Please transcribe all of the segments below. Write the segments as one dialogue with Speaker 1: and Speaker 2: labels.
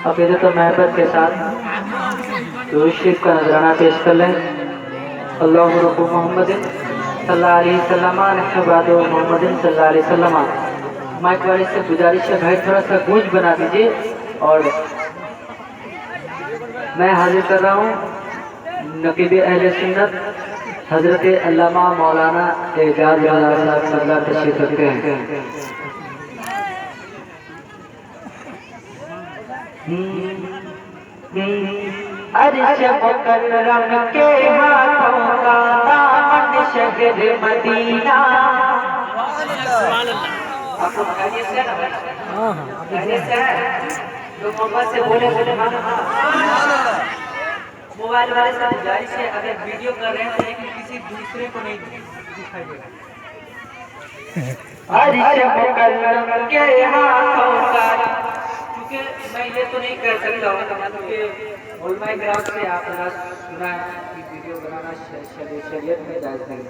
Speaker 1: عقیدت و محبت کے ساتھ درود شریف کا نذرانہ پیش کر لیں۔ اللہ رب محمد صلی اللہ علیہ وسلم نحباد محمد صلی اللہ علیہ وسلم۔ مائک والے سے گزارش ہے بھائی تھوڑا سا گونج بنا دیجیے۔ اور میں حاضر کر رہا ہوں نقیب اہل سنت حضرت علامہ مولانا اعجاز صاحب صلی تشریف رکھتے ہیں۔ عرش مکرم کے ہاتھوں کا دامن شہر مدینہ۔ آپ کو خیریت سے ہے؟ خیریت سے ہے؟ تو محبت سے بولے موبائل والے سے گزارش ہے اگر ویڈیو کر رہے ہیں لیکن کسی دوسرے کو نہیں دکھائی دے رہا۔ عرش مکرم کے ہاتھوں کا، کیونکہ میں یہ تو نہیں کر سکتا ہوں کیونکہ علماء کرام سے آپ نے سنا کہ ویڈیو بنانا شریعت میں جائز نہیں ہے۔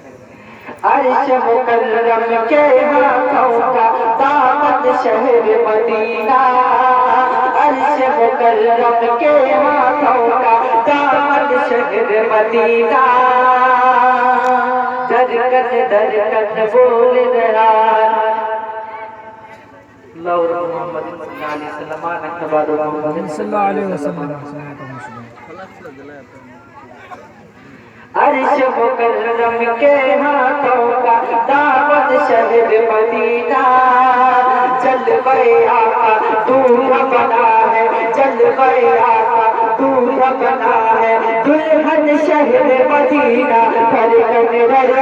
Speaker 1: عرش مکرم کے ہاتھوں کا دامن شہر مدینہ، عرش مکرم کے ہاتھوں کا دامن شہر مدینہ، درکن بول رہا اللہ محمد صلی اللہ علیہ وسلم نحباد محمد صلی اللہ علیہ وسلم۔ عرش مکرم کے ہاتھوں کا دامن شہر مدینہ، جلوے آقا دور بنا ہے، جلوے آقا دور بنا ہے، دلہن شہر مدینہ، دھڑکن دھڑکن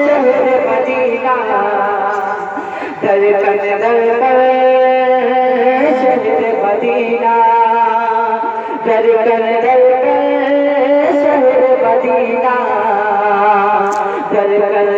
Speaker 1: شہر مدینہ، دھڑکن دھڑکن شہر مدینہ، دھڑکن دھڑکن شہر مدینہ، دھڑکن